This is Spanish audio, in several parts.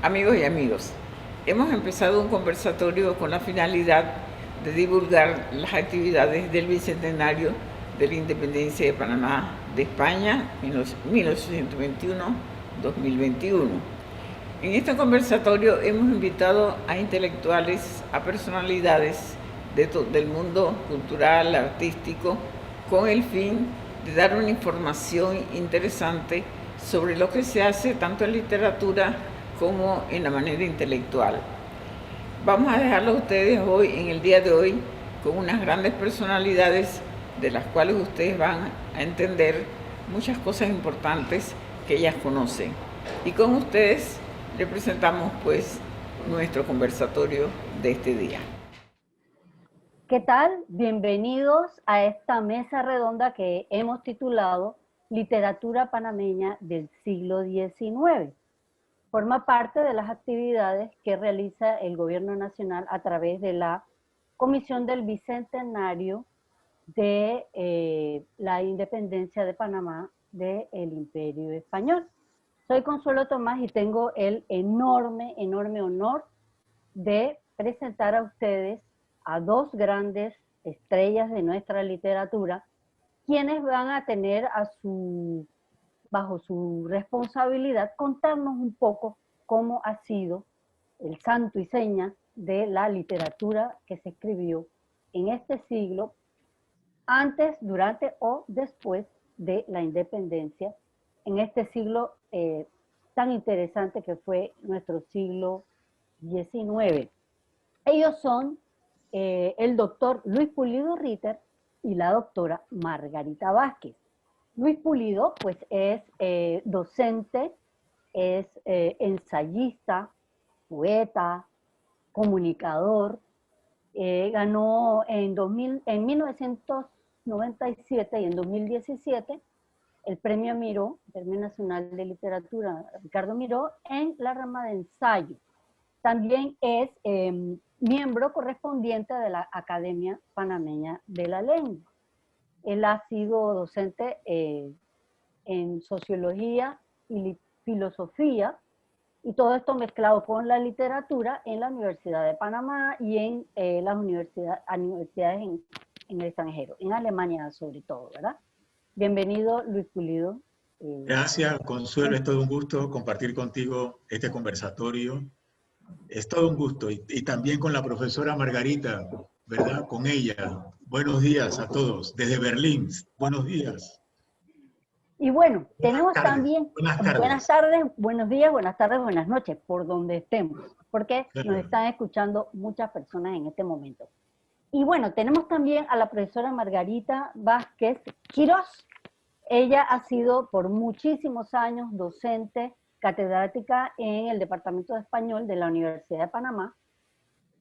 Amigos y amigos, hemos empezado un conversatorio con la finalidad de divulgar las actividades del Bicentenario de la Independencia de Panamá de España, 1821-2021. En este conversatorio hemos invitado a intelectuales, a personalidades del mundo cultural, artístico, con el fin de dar una información interesante sobre lo que se hace tanto en literatura como en la manera intelectual. Vamos a dejarlo a ustedes hoy, en el día de hoy, con unas grandes personalidades de las cuales ustedes van a entender muchas cosas importantes que ellas conocen. Y con ustedes le presentamos pues nuestro conversatorio de este día. ¿Qué tal? Bienvenidos a esta mesa redonda que hemos titulado Literatura Panameña del siglo XIX. Forma parte de las actividades que realiza el Gobierno Nacional a través de la Comisión del Bicentenario de la Independencia de Panamá del Imperio Español. Soy Consuelo Tomás y tengo el enorme honor de presentar a ustedes a dos grandes estrellas de nuestra literatura, quienes van a tener bajo su responsabilidad contarnos un poco cómo ha sido el santo y seña de la literatura que se escribió en este siglo, antes, durante o después de la independencia, en este siglo tan interesante que fue nuestro siglo XIX. Ellos son el doctor Luis Pulido Ritter y la doctora Margarita Vázquez. Luis Pulido, pues, es docente, es ensayista, poeta, comunicador. Ganó en 1997 y en 2017 el Premio Miró, Premio Nacional de Literatura Ricardo Miró, en la rama de ensayo. También es miembro correspondiente de la Academia Panameña de la Lengua. Él ha sido docente en sociología y filosofía, y todo esto mezclado con la literatura en la Universidad de Panamá y en las universidades en el extranjero, en Alemania sobre todo, ¿verdad? Bienvenido, Luis Pulido. Gracias, Consuelo. Es todo un gusto compartir contigo este conversatorio. Es todo un gusto. Y también con la profesora Margarita, ¿verdad? Con ella. Buenos días a todos. Desde Berlín. Buenos días. Y bueno, tenemos tardes, también buenas tardes, buenos días, buenas tardes, buenas noches, por donde estemos, porque nos están escuchando muchas personas en este momento. Y bueno, tenemos también a la profesora Margarita Vázquez Quirós. Ella ha sido por muchísimos años docente, catedrática en el Departamento de Español de la Universidad de Panamá,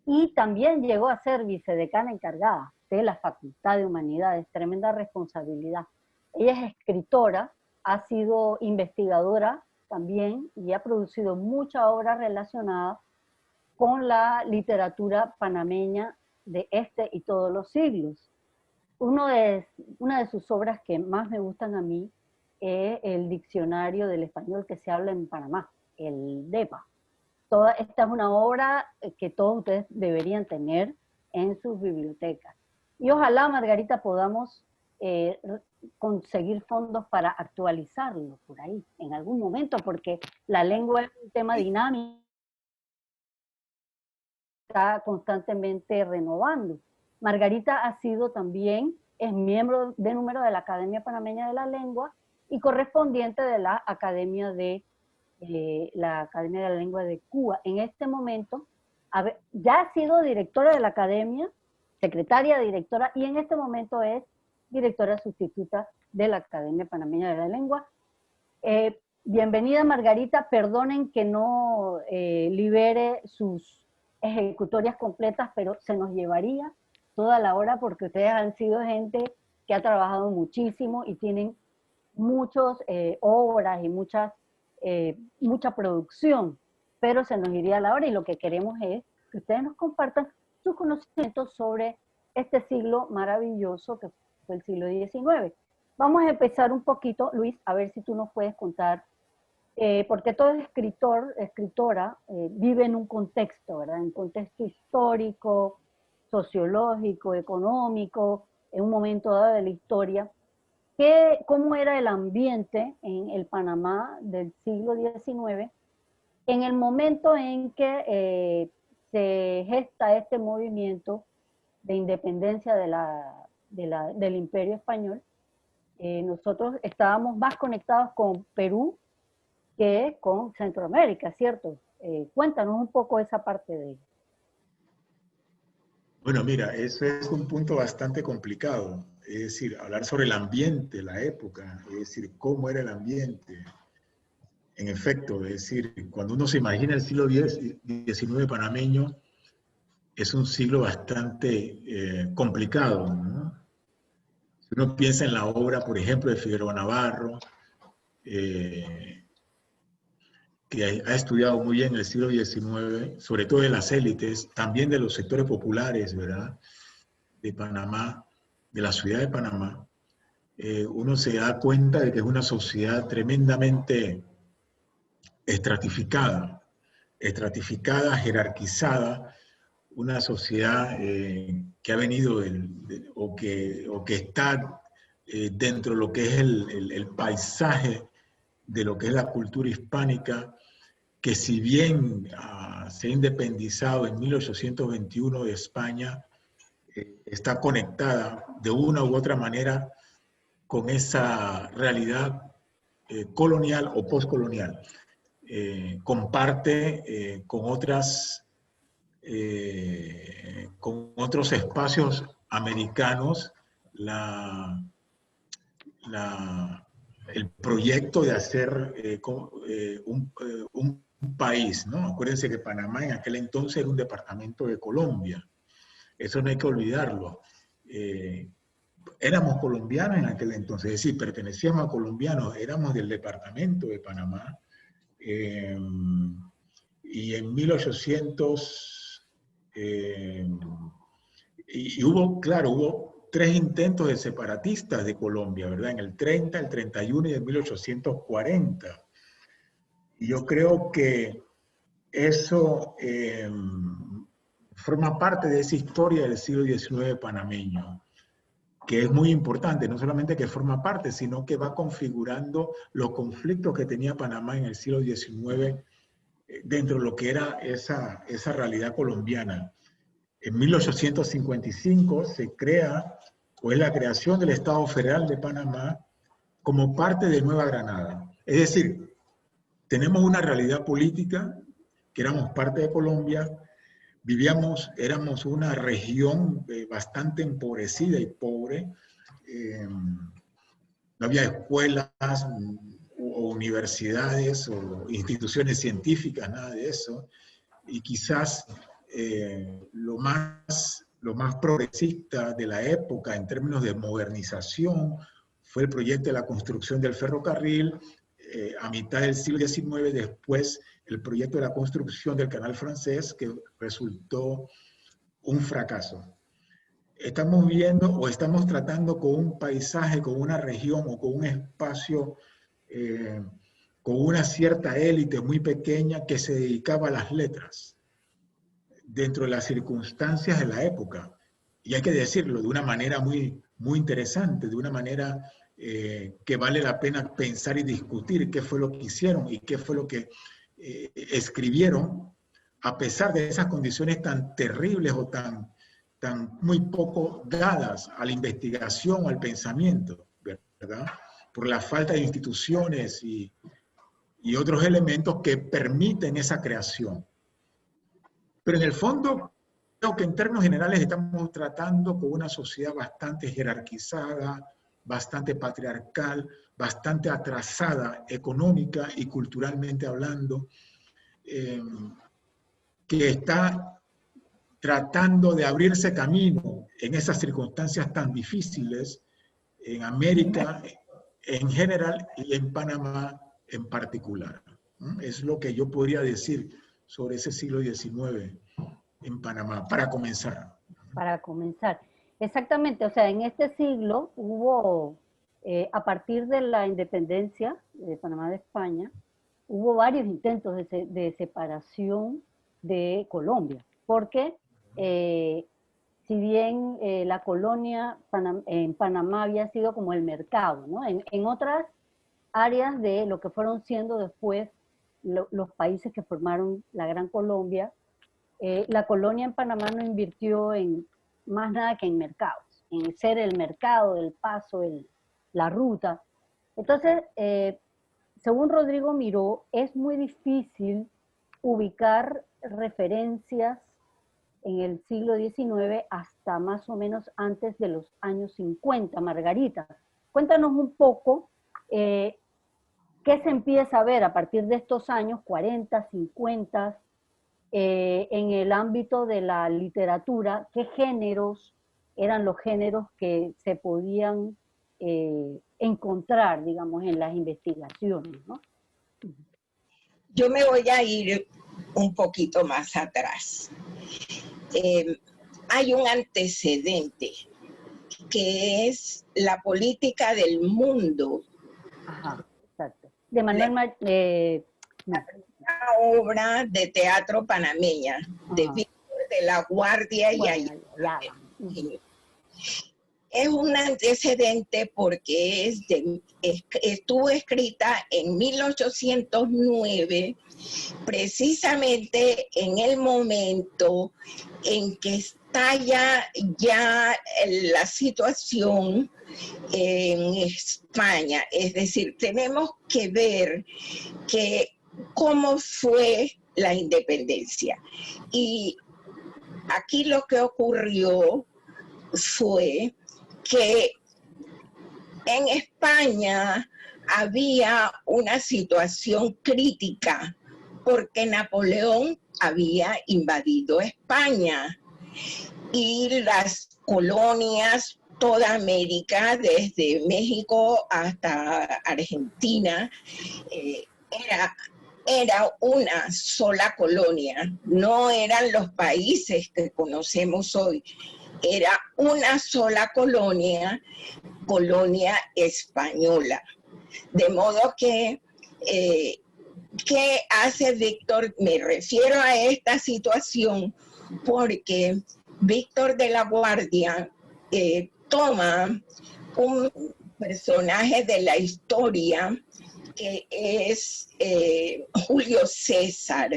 y también llegó a ser vicedecana encargada de la Facultad de Humanidades, tremenda responsabilidad. Ella es escritora, ha sido investigadora también y ha producido mucha obra relacionada con la literatura panameña de este y todos los siglos. Una de sus obras que más me gustan a mí es el Diccionario del Español que se habla en Panamá, el DEPA. Esta es una obra que todos ustedes deberían tener en sus bibliotecas. Y ojalá, Margarita, podamos conseguir fondos para actualizarlo por ahí en algún momento, porque la lengua es un tema dinámico, está constantemente renovando. Margarita ha sido también, es miembro de número de la Academia Panameña de la Lengua y correspondiente de la Academia de la Lengua de Cuba. En este momento ya ha sido directora de la Academia, secretaria directora, y en este momento es directora sustituta de la Academia Panameña de la Lengua. Bienvenida, Margarita. Perdonen que no libere sus ejecutorias completas, pero se nos llevaría toda la hora porque ustedes han sido gente que ha trabajado muchísimo y tienen muchas obras y mucha producción, pero se nos iría la hora y lo que queremos es que ustedes nos compartan sus conocimientos sobre este siglo maravilloso que fue el siglo XIX. Vamos a empezar un poquito, Luis, a ver si tú nos puedes contar porque todo escritor, escritora, vive en un contexto, ¿verdad? En un contexto histórico, sociológico, económico, en un momento dado de la historia. ¿Cómo era el ambiente en el Panamá del siglo XIX en el momento en que se gesta este movimiento de independencia del Imperio Español? Nosotros estábamos más conectados con Perú que con Centroamérica, ¿cierto? Cuéntanos un poco esa parte de ello. Bueno, mira, eso es un punto bastante complicado. Es decir, hablar sobre el ambiente, la época, es decir, cómo era el ambiente. En efecto, es decir, cuando uno se imagina el siglo XIX panameño, es un siglo bastante complicado, ¿no? Si uno piensa en la obra, por ejemplo, de Figueroa Navarro, eh, que ha estudiado muy bien el siglo XIX, sobre todo de las élites, también de los sectores populares, ¿verdad?, de Panamá, de la ciudad de Panamá, uno se da cuenta de que es una sociedad tremendamente estratificada, jerarquizada, una sociedad que ha venido o que está dentro de lo que es el paisaje de lo que es la cultura hispánica, que si bien se ha independizado en 1821 de España, está conectada de una u otra manera con esa realidad colonial o postcolonial. Comparte con otros espacios americanos el proyecto de hacer un país, ¿no? Acuérdense que Panamá en aquel entonces era un departamento de Colombia. Eso no hay que olvidarlo. Éramos colombianos en aquel entonces, es decir, pertenecíamos a colombianos, éramos del departamento de Panamá. Y en 1800, y hubo, claro, hubo 3 intentos de separatistas de Colombia, ¿verdad? En el 30, el 31 y en 1840. Y yo creo que eso forma parte de esa historia del siglo XIX panameño, que es muy importante, no solamente que forma parte, sino que va configurando los conflictos que tenía Panamá en el siglo XIX dentro de lo que era esa realidad colombiana. En 1855 se crea, o es la creación del Estado Federal de Panamá como parte de Nueva Granada. Es decir, tenemos una realidad política, que éramos parte de Colombia, éramos una región bastante empobrecida y pobre, no había escuelas o universidades o instituciones científicas, nada de eso, y quizás lo más progresista de la época en términos de modernización fue el proyecto de la construcción del ferrocarril a mitad del siglo XIX, después el proyecto de la construcción del canal francés, que resultó un fracaso. Estamos viendo o estamos tratando con un paisaje, con una región o con un espacio, con una cierta élite muy pequeña que se dedicaba a las letras dentro de las circunstancias de la época. Y hay que decirlo de una manera muy, muy interesante, de una manera que vale la pena pensar y discutir qué fue lo que hicieron y qué fue lo que escribieron, a pesar de esas condiciones tan terribles o tan muy poco dadas a la investigación o al pensamiento, ¿verdad? Por la falta de instituciones y otros elementos que permiten esa creación. Pero en el fondo, creo que en términos generales estamos tratando con una sociedad bastante jerarquizada, bastante patriarcal, bastante atrasada económica y culturalmente hablando, que está tratando de abrirse camino en esas circunstancias tan difíciles en América en general y en Panamá en particular. Es lo que yo podría decir sobre ese siglo XIX en Panamá, para comenzar. Para comenzar. Exactamente, o sea, en este siglo hubo, a partir de la independencia de Panamá de España, hubo varios intentos de separación de Colombia, porque si bien la colonia en Panamá había sido como el mercado, ¿no? En otras áreas de lo que fueron siendo después los países que formaron la Gran Colombia, la colonia en Panamá no invirtió en más nada que en mercados, en ser el mercado, el paso, la ruta. Entonces, según Rodrigo Miró, es muy difícil ubicar referencias en el siglo XIX hasta más o menos antes de los años 50. Margarita, cuéntanos un poco qué se empieza a ver a partir de estos años 40, 50, en el ámbito de la literatura, qué géneros eran los géneros que se podían encontrar, digamos, en las investigaciones, ¿no? Yo me voy a ir un poquito más atrás. Hay un antecedente que es la política del mundo. Ajá, exacto. De Manuel una obra de teatro panameña, de Víctor de la Guardia y Ayala. Es un antecedente porque estuvo escrita en 1809, precisamente en el momento en que estalla ya la situación en España. Es decir, tenemos que ver cómo fue la independencia. Y aquí lo que ocurrió fue que en España había una situación crítica porque Napoleón había invadido España y las colonias, toda América, desde México hasta Argentina, era una sola colonia, no eran los países que conocemos hoy. Era una sola colonia, colonia española. De modo que, ¿qué hace Víctor? Me refiero a esta situación porque Víctor de la Guardia toma un personaje de la historia que es Julio César,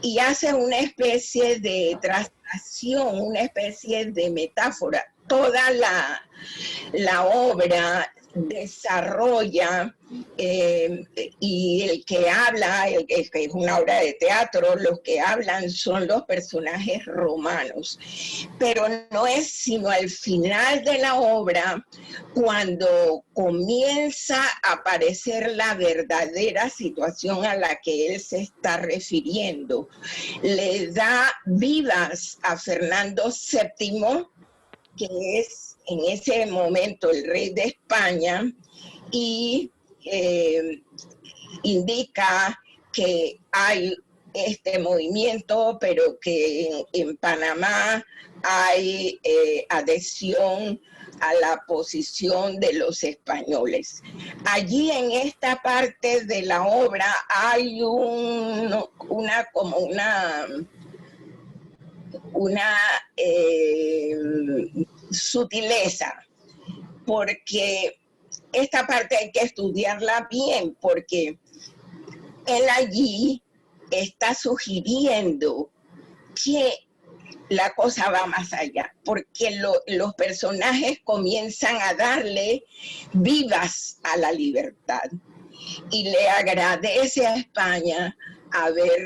y hace una especie de traslación, una especie de metáfora. Toda la obra desarrolla y el que habla, que es una obra de teatro, los que hablan son los personajes romanos, pero no es sino al final de la obra cuando comienza a aparecer la verdadera situación a la que él se está refiriendo. Le da vivas a Fernando VII, que es en ese momento el rey de España, y indica que hay este movimiento, pero que en Panamá hay adhesión a la posición de los españoles. Allí en esta parte de la obra hay una sutileza, porque esta parte hay que estudiarla bien, porque él allí está sugiriendo que la cosa va más allá, porque los personajes comienzan a darle vivas a la libertad y le agradece a España haber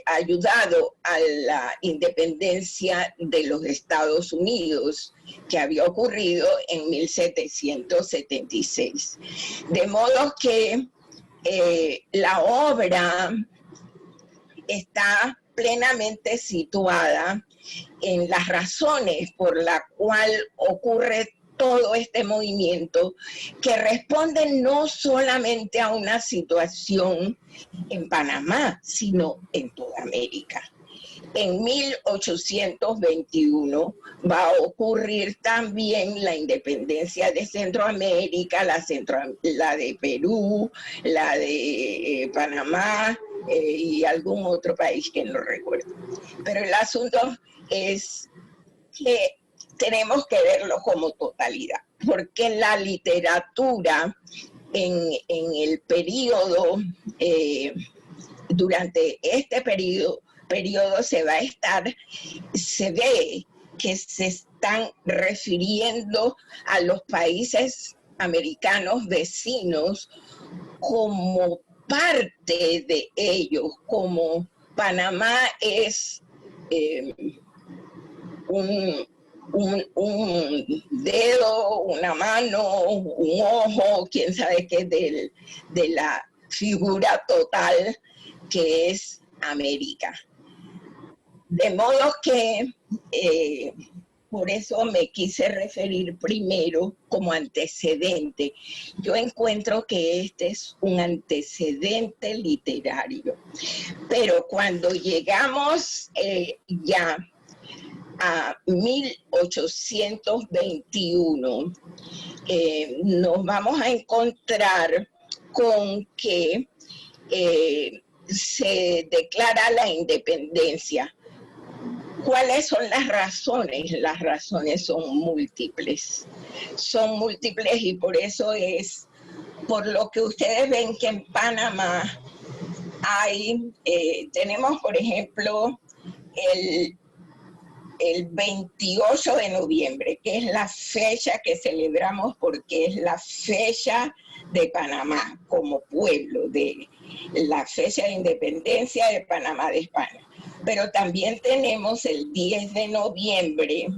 ayudado a la independencia de los Estados Unidos, que había ocurrido en 1776. De modo que la obra está plenamente situada en las razones por las cuales ocurre todo este movimiento, que responde no solamente a una situación en Panamá, sino en toda América. en 1821 va a ocurrir también la independencia de Centroamérica, la de Perú, la de Panamá y algún otro país que no recuerdo. Pero el asunto es que tenemos que verlo como totalidad, porque la literatura en el periodo, durante este periodo se ve que se están refiriendo a los países americanos vecinos como parte de ellos, como Panamá es un dedo, una mano, un ojo, quién sabe qué, de la figura total que es América. De modo que por eso me quise referir primero como antecedente. Yo encuentro que este es un antecedente literario, pero cuando llegamos ya a 1821, nos vamos a encontrar con que se declara la independencia. ¿Cuáles son las razones? Las razones son múltiples. Son múltiples y por eso es por lo que ustedes ven que en Panamá tenemos, por ejemplo, el 28 de noviembre, que es la fecha que celebramos porque es la fecha de Panamá como pueblo, de la fecha de independencia de Panamá de España. Pero también tenemos el 10 de noviembre,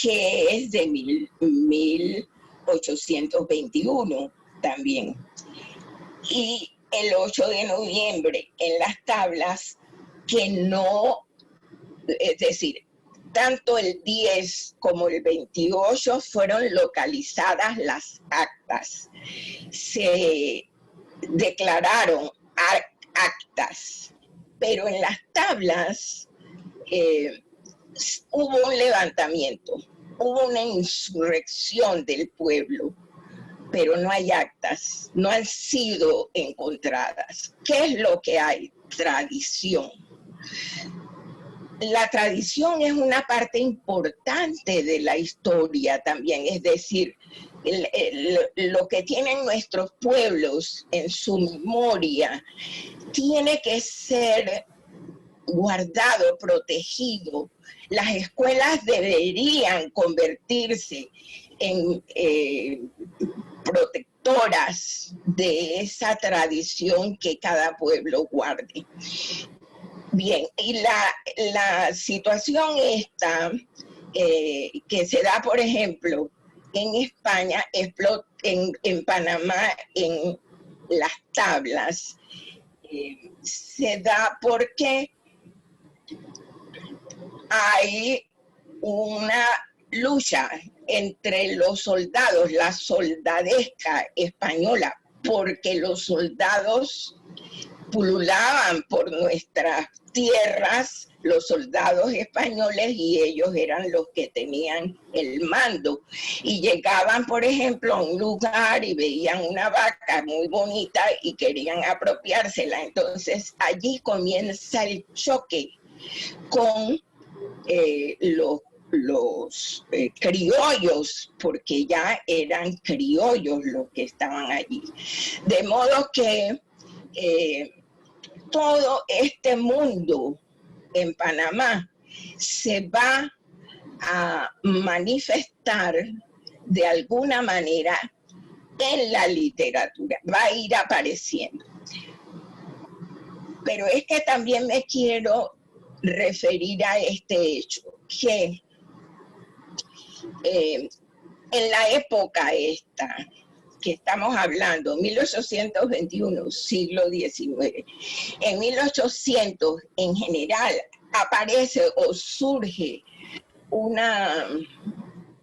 que es de 1821 también. Y el 8 de noviembre en las tablas, que no, es decir, tanto el 10 como el 28 fueron localizadas las actas. Se declararon actas, pero en las tablas hubo un levantamiento, hubo una insurrección del pueblo, pero no hay actas, no han sido encontradas. ¿Qué es lo que hay? Tradición. La tradición es una parte importante de la historia también, es decir, lo que tienen nuestros pueblos en su memoria tiene que ser guardado, protegido. Las escuelas deberían convertirse en protectoras de esa tradición que cada pueblo guarde. Bien, y la situación esta que se da, por ejemplo, en España, en Panamá, en las tablas, se da porque hay una lucha entre los soldados, la soldadesca española, porque los soldados pululaban por nuestras tierras, los soldados españoles, y ellos eran los que tenían el mando. Y llegaban, por ejemplo, a un lugar y veían una vaca muy bonita y querían apropiársela. Entonces allí comienza el choque con los criollos, porque ya eran criollos los que estaban allí. De modo que todo este mundo en Panamá se va a manifestar de alguna manera en la literatura, va a ir apareciendo. Pero es que también me quiero referir a este hecho, que en la época esta que estamos hablando, 1821, siglo XIX, en 1800 en general aparece o surge una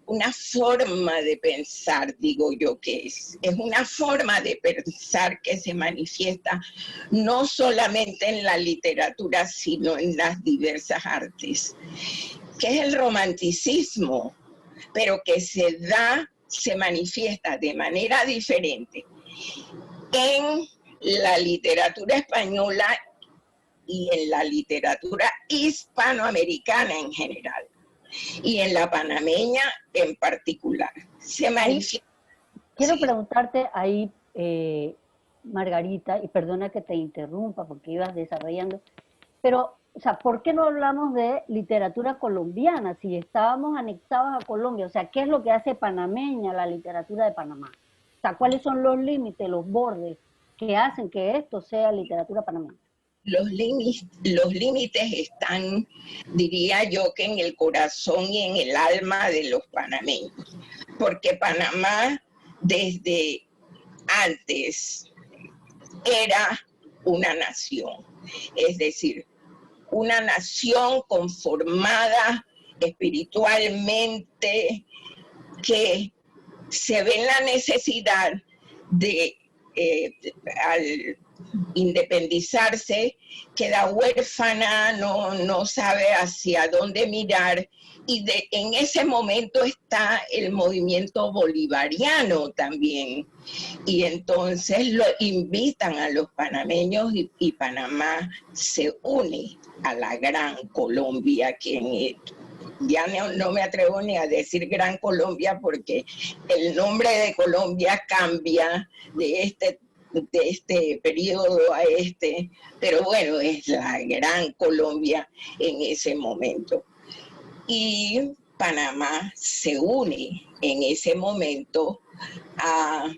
una forma de pensar, digo yo que es una forma de pensar que se manifiesta no solamente en la literatura, sino en las diversas artes, que es el romanticismo, pero que se manifiesta de manera diferente en la literatura española y en la literatura hispanoamericana en general, y en la panameña en particular. Se manifiesta. Quiero preguntarte ahí, Margarita, y perdona que te interrumpa porque ibas desarrollando, pero, o sea, ¿por qué no hablamos de literatura colombiana si estábamos anexados a Colombia? O sea, ¿qué es lo que hace panameña la literatura de Panamá? O sea, ¿cuáles son los límites, los bordes que hacen que esto sea literatura panameña? Los límites están, diría yo, que en el corazón y en el alma de los panameños, porque Panamá desde antes era una nación, es decir, una nación conformada espiritualmente, que se ve en la necesidad de, al independizarse, queda huérfana, no sabe hacia dónde mirar, y en ese momento está el movimiento bolivariano también, y entonces lo invitan a los panameños y Panamá se une a la Gran Colombia, que ya no me atrevo ni a decir Gran Colombia porque el nombre de Colombia cambia de este periodo a este, pero bueno, es la Gran Colombia en ese momento. Y Panamá se une en ese momento a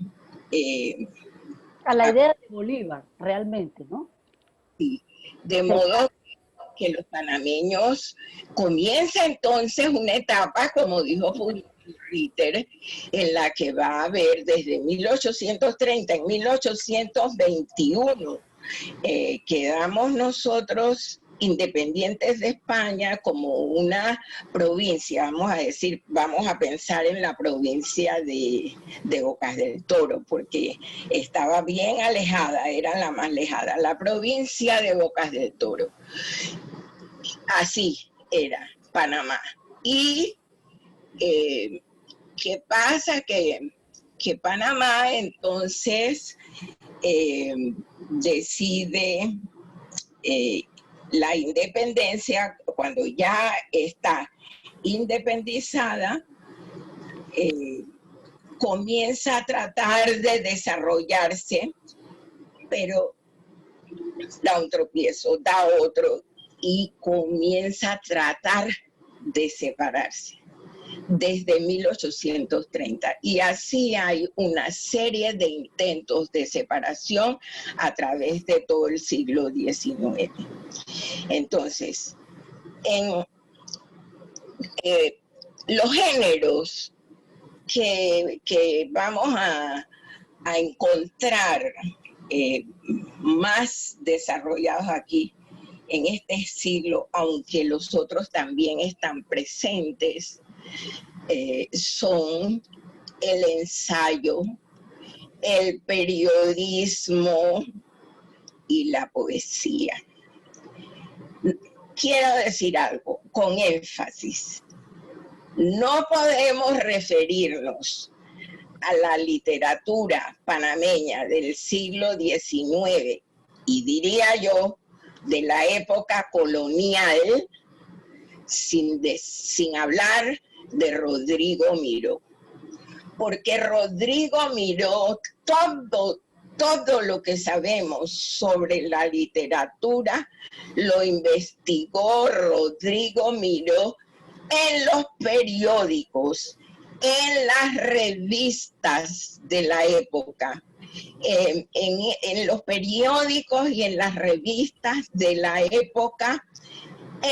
la idea de Bolívar, realmente, ¿no? Sí, de modo que los panameños comienza entonces una etapa, como dijo Ritter, en la que va a haber desde 1830 en 1821, quedamos nosotros independientes de España como una provincia, vamos a pensar en la provincia de Bocas del Toro, porque estaba bien alejada, era la más lejana, la provincia de Bocas del Toro. Así era Panamá. Y ¿qué pasa? Que Panamá entonces decide la independencia, cuando ya está independizada, comienza a tratar de desarrollarse, pero da un tropiezo, da otro, y comienza a tratar de separarse desde 1830. Y así hay una serie de intentos de separación a través de todo el siglo XIX. Entonces, en los géneros que vamos a encontrar más desarrollados aquí en este siglo, aunque los otros también están presentes, son el ensayo, el periodismo y la poesía. Quiero decir algo con énfasis. No podemos referirnos a la literatura panameña del siglo XIX y diría yo de la época colonial sin hablar de Rodrigo Miró, porque Rodrigo Miró, todo lo que sabemos sobre la literatura lo investigó Rodrigo Miró en los periódicos, en las revistas de la época. En los periódicos y en las revistas de la época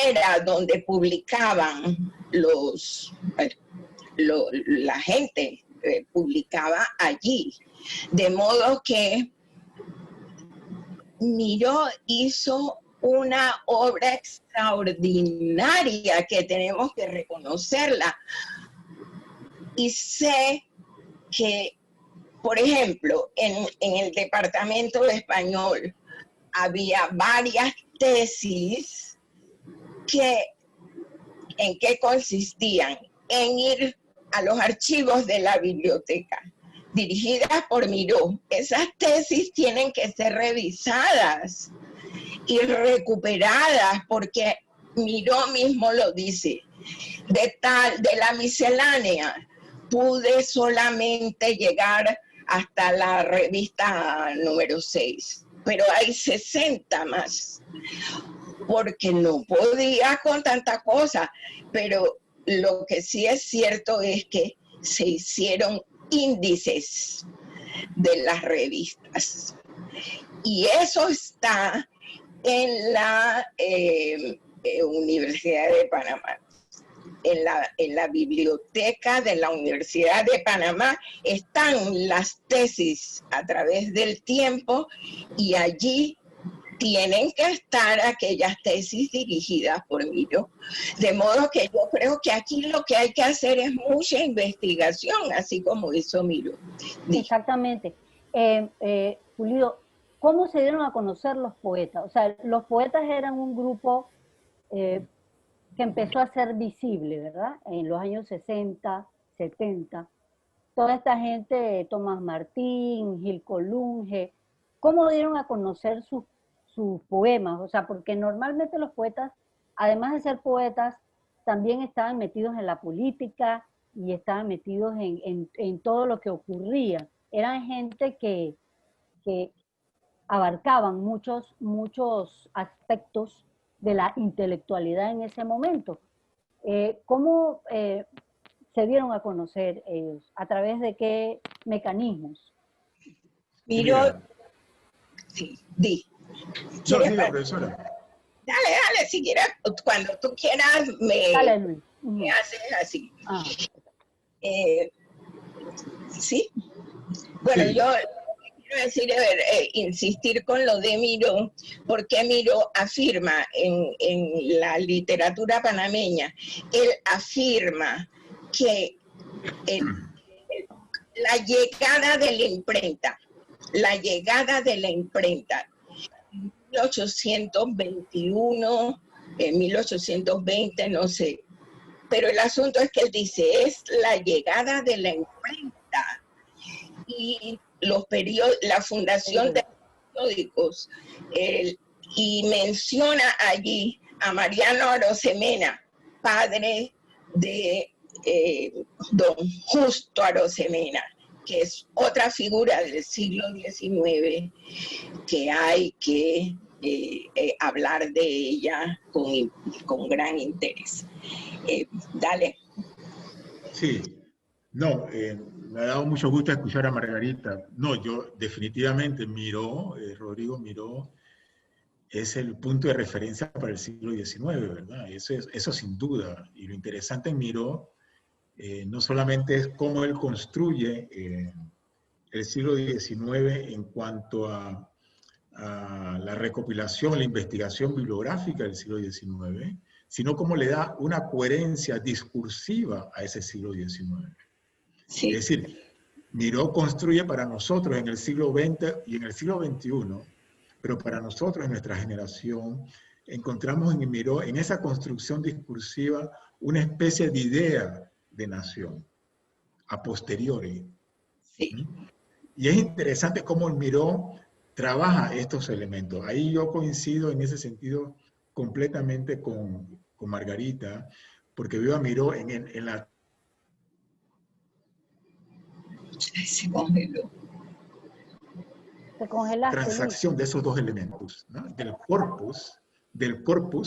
era donde publicaban la gente publicaba allí, de modo que Miró hizo una obra extraordinaria que tenemos que reconocerla, Y sé que, por ejemplo, en el departamento de español había varias tesis que, ¿en qué consistían? En ir a los archivos de la biblioteca, dirigidas por Miró. Esas tesis tienen que ser revisadas y recuperadas, porque Miró mismo lo dice. De la miscelánea, pude solamente llegar hasta la revista número 6, pero hay 60 más, porque no podía con tanta cosa. Pero lo que sí es cierto es que se hicieron índices de las revistas, y eso está en la Universidad de Panamá. En la biblioteca de la Universidad de Panamá están las tesis a través del tiempo, y allí tienen que estar aquellas tesis dirigidas por Miró. De modo que yo creo que aquí lo que hay que hacer es mucha investigación, así como hizo Miró. Exactamente. Pulido, ¿cómo se dieron a conocer los poetas? O sea, los poetas eran un grupo que empezó a ser visible, ¿verdad? En los años 60, 70. Toda esta gente, Tomás Martín, Gil Colunge, ¿cómo dieron a conocer sus poemas? O sea, porque normalmente los poetas, además de ser poetas, también estaban metidos en la política y estaban metidos en todo lo que ocurría. Eran gente que abarcaban muchos aspectos de la intelectualidad en ese momento. ¿Cómo se dieron a conocer ellos? ¿A través de qué mecanismos? Miró, sí, di. No, diga, profesora. Dale, si quieres, cuando tú quieras Dale, Luis. me haces así. ¿Sí? Bueno, sí. yo quiero decir, insistir con lo de Miró, porque Miró afirma en la literatura panameña, él afirma que la llegada de la imprenta, en 1821, en 1820, no sé, pero el asunto es que él dice, es la llegada de la imprenta y la fundación de periódicos, y menciona allí a Mariano Arosemena, padre de don Justo Arosemena, que es otra figura del siglo XIX que hay que hablar de ella con gran interés. Dale. Sí, no, me ha dado mucho gusto escuchar a Margarita. No, yo definitivamente Miró, Rodrigo Miró, es el punto de referencia para el siglo XIX, ¿verdad? Eso sin duda. Y lo interesante en Miró no solamente es cómo él construye el siglo XIX en cuanto a la recopilación, la investigación bibliográfica del siglo XIX, sino cómo le da una coherencia discursiva a ese siglo XIX. Sí. Es decir, Miró construye para nosotros en el siglo XX y en el siglo XXI, pero para nosotros en nuestra generación, encontramos en Miró, en esa construcción discursiva, una especie de idea de nación, a posteriori. Sí. Y es interesante cómo Miró trabaja estos elementos. Ahí yo coincido en ese sentido completamente con Margarita, porque veo a Miró en la Se congeló. Se congelaste, transacción de esos dos elementos, ¿no? Del corpus,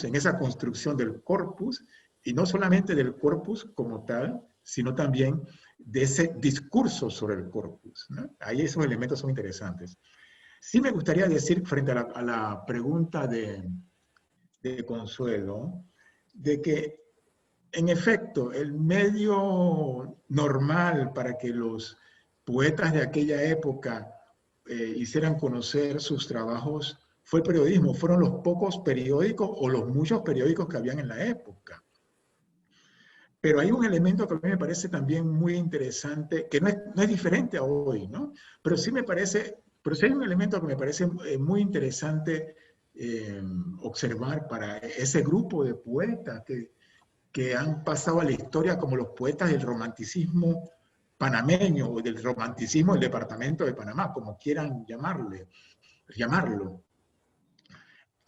en esa construcción del corpus, y no solamente del corpus como tal, sino también de ese discurso sobre el corpus, ¿no? Ahí esos elementos son interesantes. Sí me gustaría decir, frente a la pregunta de Consuelo, de que, en efecto, el medio normal para que los poetas de aquella época hicieran conocer sus trabajos fue el periodismo. Fueron los pocos periódicos o los muchos periódicos que habían en la época. Pero hay un elemento que a mí me parece también muy interesante, que no es diferente a hoy, ¿no? Pero sí hay un elemento que me parece muy interesante observar para ese grupo de poetas que han pasado a la historia como los poetas del romanticismo panameño o del romanticismo del departamento de Panamá, como quieran llamarlo.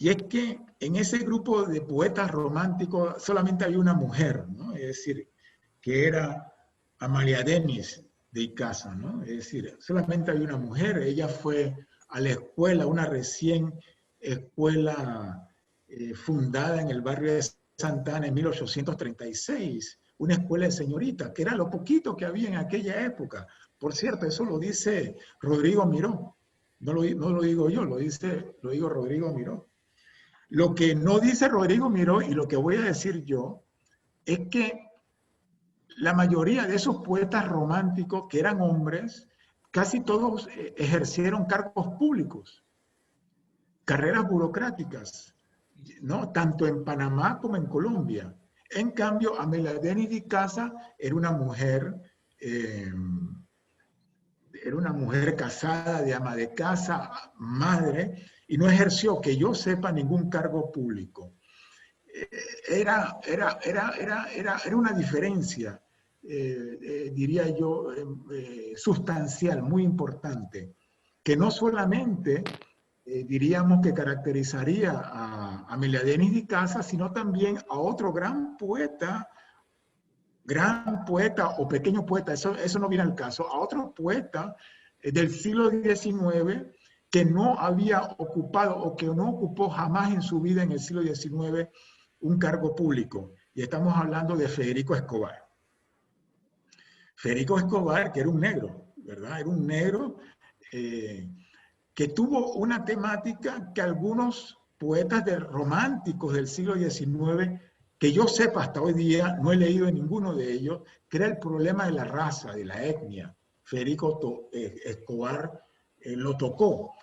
Y es que en ese grupo de poetas románticos solamente había una mujer, ¿no? Es decir, que era Amalia Denis de Icaza, ¿no? Es decir, solamente había una mujer. Ella fue a la escuela, una recién escuela fundada en el barrio de Santa Ana en 1836, una escuela de señoritas, que era lo poquito que había en aquella época. Por cierto, eso lo dice Rodrigo Miró. No lo digo yo, lo digo Rodrigo Miró. Lo que no dice Rodrigo Miró y lo que voy a decir yo es que la mayoría de esos poetas románticos que eran hombres, casi todos ejercieron cargos públicos, carreras burocráticas, ¿no? Tanto en Panamá como en Colombia. En cambio, Amelia Denis de Icaza era una mujer casada, de ama de casa, madre, y no ejerció, que yo sepa, ningún cargo público. Era una diferencia, diría yo, sustancial, muy importante, que no solamente diríamos que caracterizaría a Amelia Denis de Icaza, sino también a otro gran poeta o pequeño poeta, eso no viene al caso, a otro poeta del siglo XIX que no había ocupado o que no ocupó jamás en su vida en el siglo XIX un cargo público. Y estamos hablando de Federico Escobar. Federico Escobar, que era un negro, ¿verdad? Era un negro que tuvo una temática que algunos poetas románticos del siglo XIX, que yo sepa hasta hoy día, no he leído en ninguno de ellos, que era el problema de la raza, de la etnia. Federico Escobar lo tocó.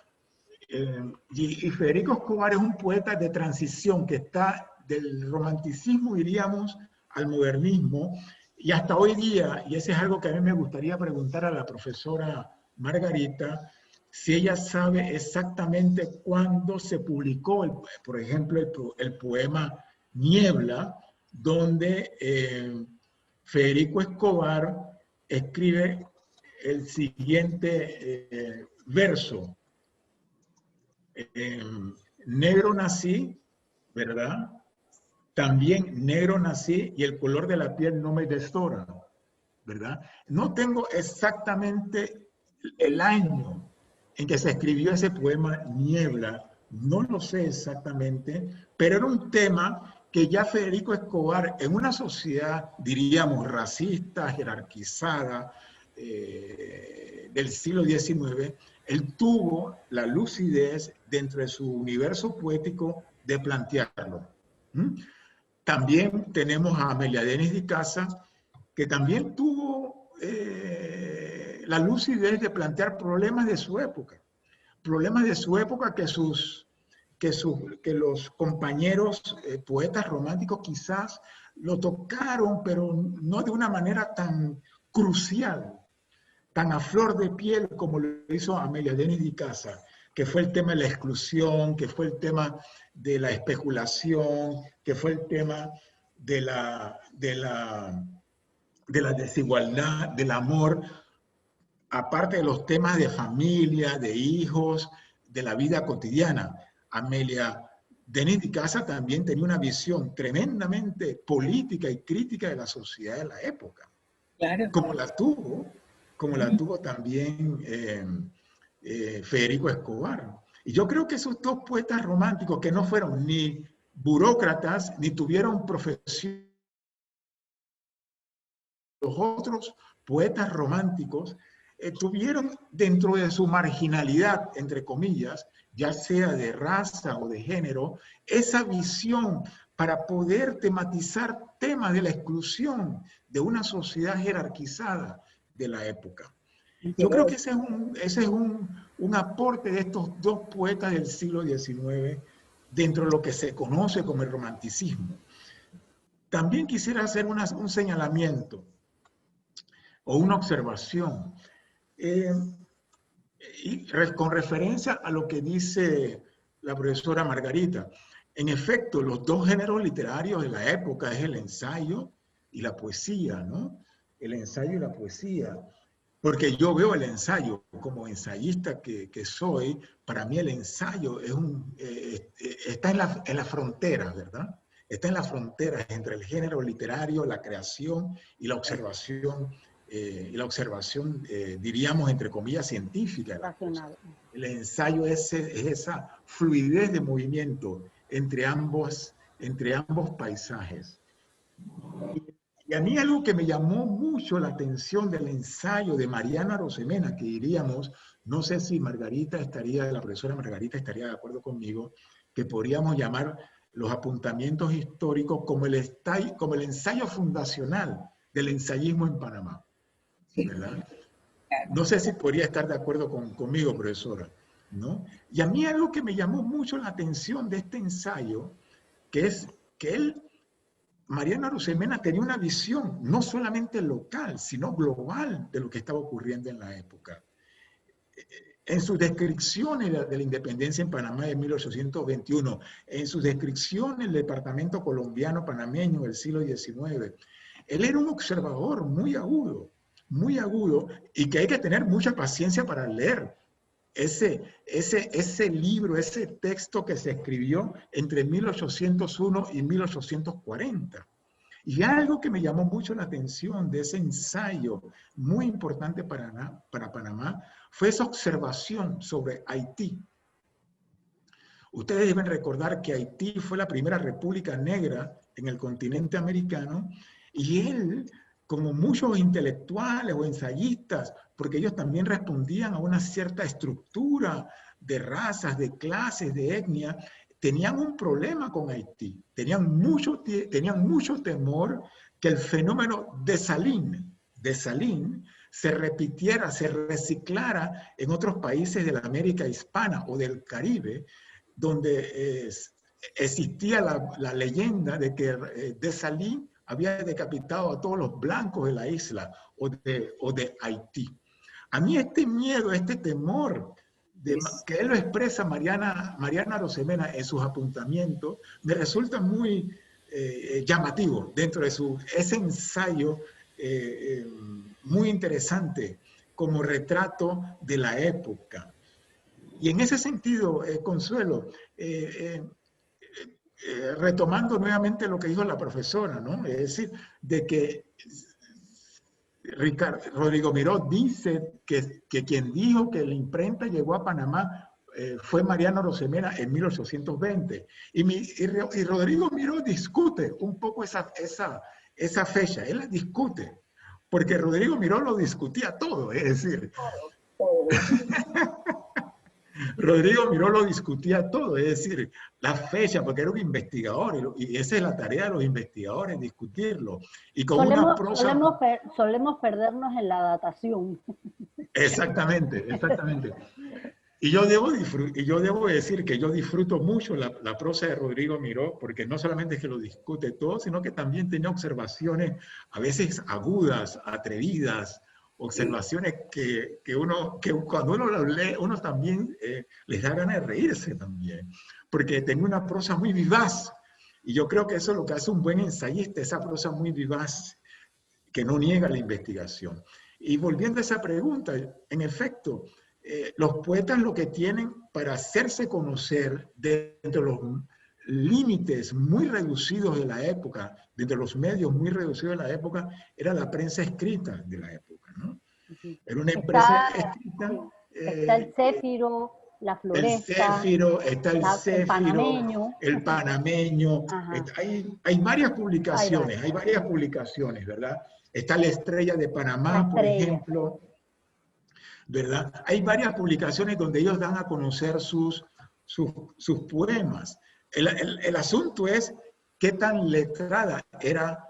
Y Federico Escobar es un poeta de transición que está del romanticismo, diríamos, al modernismo, y hasta hoy día, y ese es algo que a mí me gustaría preguntar a la profesora Margarita, si ella sabe exactamente cuándo se publicó, por ejemplo, el poema Niebla, donde Federico Escobar escribe el siguiente verso. Negro nací, ¿verdad? También negro nací y el color de la piel no me desdora, ¿verdad? No tengo exactamente el año en que se escribió ese poema Niebla, no lo sé exactamente, pero era un tema que ya Federico Escobar, en una sociedad, diríamos, racista, jerarquizada, del siglo XIX, él tuvo la lucidez dentro de su universo poético de plantearlo. También tenemos a Amelia Denis de Icaza, que también tuvo la lucidez de plantear problemas de su época que los compañeros poetas románticos quizás lo tocaron, pero no de una manera tan crucial, tan a flor de piel como lo hizo Amelia Denis de Icaza, que fue el tema de la exclusión, que fue el tema de la especulación, que fue el tema de la desigualdad, del amor, aparte de los temas de familia, de hijos, de la vida cotidiana. Amelia Denis de Icaza también tenía una visión tremendamente política y crítica de la sociedad de la época, claro, como la tuvo también Federico Escobar. Y yo creo que esos dos poetas románticos que no fueron ni burócratas ni tuvieron profesión, los otros poetas románticos tuvieron dentro de su marginalidad, entre comillas, ya sea de raza o de género, esa visión para poder tematizar temas de la exclusión de una sociedad jerarquizada de la época. Yo creo que ese es un aporte de estos dos poetas del siglo XIX dentro de lo que se conoce como el romanticismo. también quisiera hacer un señalamiento o una observación. Con referencia a lo que dice la profesora Margarita, en efecto, los dos géneros literarios de la época es el ensayo y la poesía, ¿no? El ensayo y la poesía. Porque yo veo el ensayo, como ensayista que soy, para mí el ensayo es está en la frontera, ¿verdad? Está en la frontera entre el género literario, la creación y la observación, diríamos, entre comillas, científica. Racional. El ensayo es esa fluidez de movimiento entre ambos paisajes. Y a mí algo que me llamó mucho la atención del ensayo de Mariana Arosemena, que diríamos, no sé si la profesora Margarita estaría de acuerdo conmigo, que podríamos llamar los apuntamientos históricos como el ensayo fundacional del ensayismo en Panamá, ¿verdad? No sé si podría estar de acuerdo conmigo, profesora, ¿no? Y a mí algo que me llamó mucho la atención de este ensayo, que es que Mariana Arosemena tenía una visión no solamente local, sino global de lo que estaba ocurriendo en la época. En sus descripciones de la independencia en Panamá de 1821, en sus descripciones del departamento colombiano panameño del siglo XIX, él era un observador muy agudo, y que hay que tener mucha paciencia para leer ese libro, ese texto que se escribió entre 1801 y 1840. Y algo que me llamó mucho la atención de ese ensayo muy importante para Panamá fue esa observación sobre Haití. Ustedes deben recordar que Haití fue la primera república negra en el continente americano, y él, como muchos intelectuales o ensayistas, porque ellos también respondían a una cierta estructura de razas, de clases, de etnia, tenían un problema con Haití. Tenían mucho temor que el fenómeno de Salín se repitiera, se reciclara en otros países de la América hispana o del Caribe, donde existía la leyenda de que Dessalines había decapitado a todos los blancos de la isla o de Haití. A mí este miedo, este temor, que él lo expresa Mariana Arosemena en sus apuntamientos, me resulta muy llamativo dentro de ese ensayo muy interesante como retrato de la época. Y en ese sentido, Consuelo, retomando nuevamente lo que dijo la profesora, ¿no? Es decir, de que Rodrigo Miró dice que quien dijo que la imprenta llegó a Panamá fue Mariano Arosemena en 1820. Y Rodrigo Miró discute un poco esa fecha, él la discute, porque Rodrigo Miró lo discutía todo, es decir, Rodrigo Miró lo discutía todo, es decir, la fecha, porque era un investigador, y esa es la tarea de los investigadores, discutirlo. Y con una prosa... solemos perdernos en la datación. Exactamente. Y yo debo decir que yo disfruto mucho la prosa de Rodrigo Miró, porque no solamente es que lo discute todo, sino que también tiene observaciones a veces agudas, atrevidas, observaciones que cuando uno las lee, uno también les da ganas de reírse también, porque tiene una prosa muy vivaz, y yo creo que eso es lo que hace un buen ensayista, esa prosa muy vivaz, que no niega la investigación. Y volviendo a esa pregunta, en efecto, los poetas lo que tienen para hacerse conocer dentro de los límites muy reducidos de la época, dentro de los medios muy reducidos de la época, era la prensa escrita de la época, ¿no? Era una prensa escrita. Está el Céfiro, la Floresta. El Panameño. Hay varias publicaciones, ¿verdad? Está la Estrella de Panamá, por ejemplo, ¿verdad? Hay varias publicaciones donde ellos dan a conocer sus poemas. El asunto es qué tan letrado era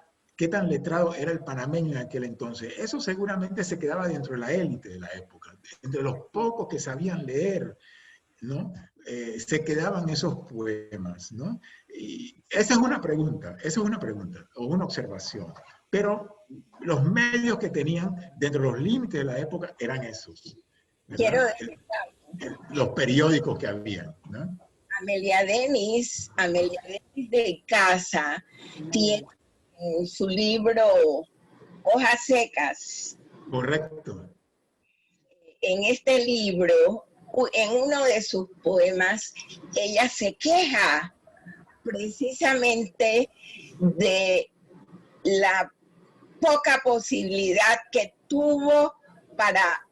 el panameño en aquel entonces. Eso seguramente se quedaba dentro de la élite de la época, entre los pocos que sabían leer. ¿no? Se quedaban esos poemas, ¿no? Y esa es una pregunta, o una observación. Pero los medios que tenían dentro de los límites de la época eran esos, Quiero ¿verdad? decir, Los periódicos que había, ¿no? Amelia Denis de Casa, tiene su libro Hojas Secas. Correcto. En este libro, en uno de sus poemas, ella se queja precisamente de la poca posibilidad que tuvo para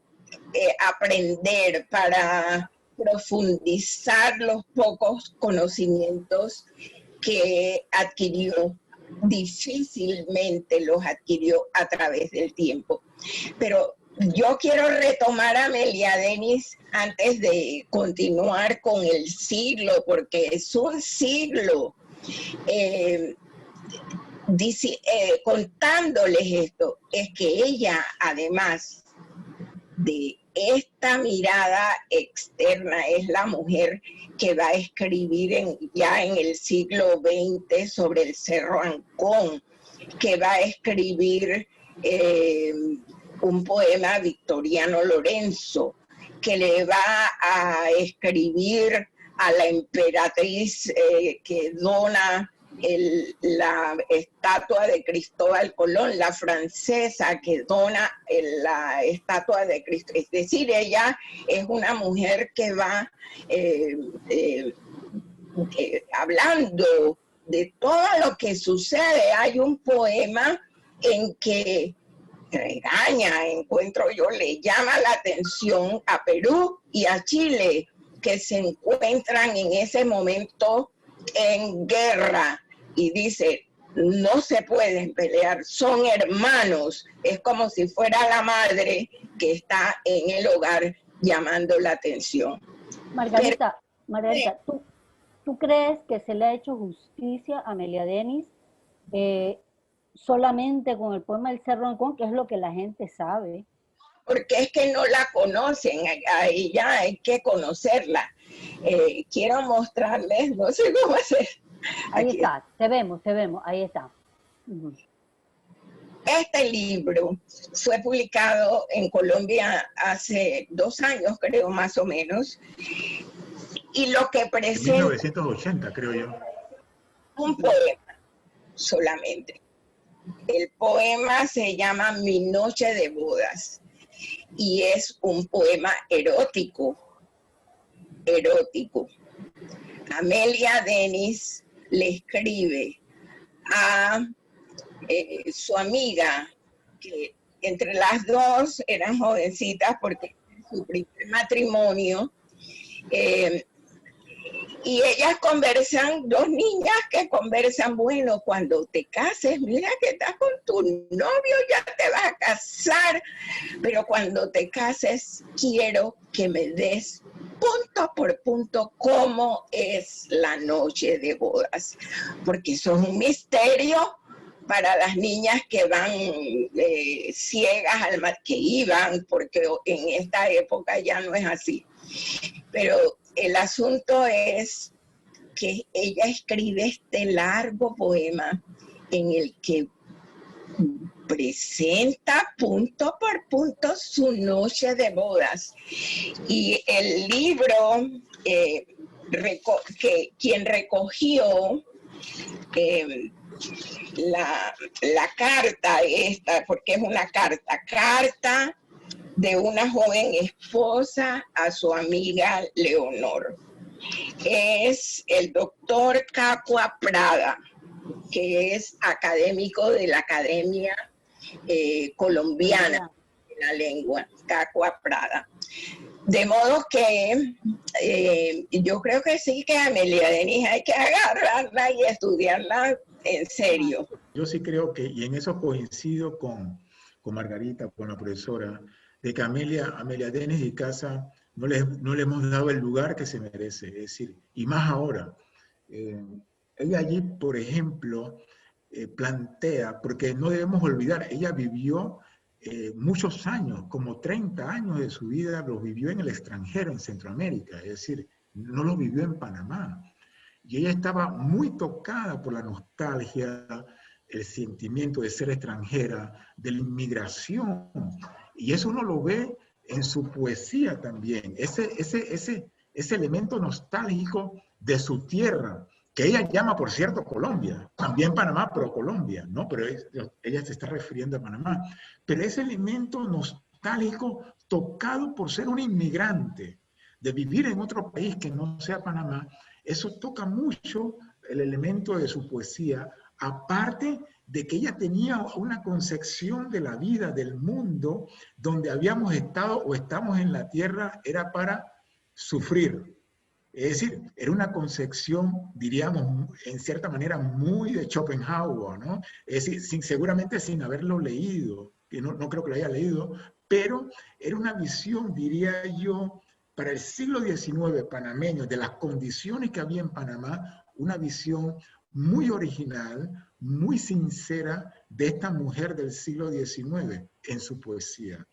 aprender, para profundizar los pocos conocimientos que adquirió. Difícilmente los adquirió a través del tiempo. Pero yo quiero retomar a Amelia Denis antes de continuar con el siglo, porque es un siglo. Contándoles esto, es que ella, además de esta mirada externa, es la mujer que va a escribir ya en el siglo XX sobre el Cerro Ancón, que va a escribir un poema a Victoriano Lorenzo, que le va a escribir a la emperatriz que dona la estatua de Cristóbal Colón, la francesa que dona la estatua de Cristo. Es decir, ella es una mujer que va hablando de todo lo que sucede. Hay un poema en que regaña, encuentro yo, le llama la atención a Perú y a Chile, que se encuentran en ese momento en guerra, y dice, no se pueden pelear, son hermanos. Es como si fuera la madre que está en el hogar llamando la atención. Margarita, ¿tú crees que se le ha hecho justicia a Amelia Denis solamente con el poema del Cerro Ancón, que es lo que la gente sabe? Porque es que no la conocen, a ella hay que conocerla. Quiero mostrarles, no sé cómo hacer. Ahí está, te vemos, ahí está. Este libro fue publicado en Colombia hace 2 años, creo, más o menos, y lo que presenta... En 1980, creo yo. Un poema solamente. El poema se llama Mi noche de bodas, y es un poema erótico. Amelia Denis le escribe a su amiga, que entre las dos eran jovencitas porque su primer matrimonio, y ellas conversan, 2 niñas que conversan, bueno, cuando te cases, mira que estás con tu novio, ya te vas a casar, pero cuando te cases quiero que me des punto por punto cómo es la noche de bodas, porque eso es un misterio para las niñas que van ciegas al mar, que iban, porque en esta época ya no es así. Pero el asunto es que ella escribe este largo poema en el que presenta punto por punto su noche de bodas. Y el libro, quien recogió la carta esta, porque es una carta de una joven esposa a su amiga Leonor, es el doctor Cacua Prada, que es académico de la Academia Colombiana de la Lengua, Cacua Prada. De modo que yo creo que sí, que a Amelia Denis hay que agarrarla y estudiarla en serio. Yo sí creo que, y en eso coincido con Margarita, con la profesora, de que Amelia Denis y Casa no le hemos dado el lugar que se merece, es decir, y más ahora. Ella allí, por ejemplo, plantea, porque no debemos olvidar, ella vivió muchos años, como 30 años de su vida los vivió en el extranjero, en Centroamérica, es decir, no lo vivió en Panamá. Y ella estaba muy tocada por la nostalgia, el sentimiento de ser extranjera, de la inmigración. Y eso uno lo ve en su poesía también, ese elemento nostálgico de su tierra, que ella llama, por cierto, Colombia. También Panamá, pero Colombia, ¿no? Pero ella se está refiriendo a Panamá. Pero ese elemento nostálgico tocado por ser un inmigrante, de vivir en otro país que no sea Panamá, eso toca mucho el elemento de su poesía, aparte de que ella tenía una concepción de la vida, del mundo, donde habíamos estado o estamos en la tierra, era para sufrir. Es decir, era una concepción, diríamos, en cierta manera, muy de Schopenhauer, ¿no? Es decir, seguramente sin haberlo leído, que no creo que lo haya leído, pero era una visión, diría yo, para el siglo XIX panameño, de las condiciones que había en Panamá, una visión muy original, muy sincera de esta mujer del siglo XIX en su poesía.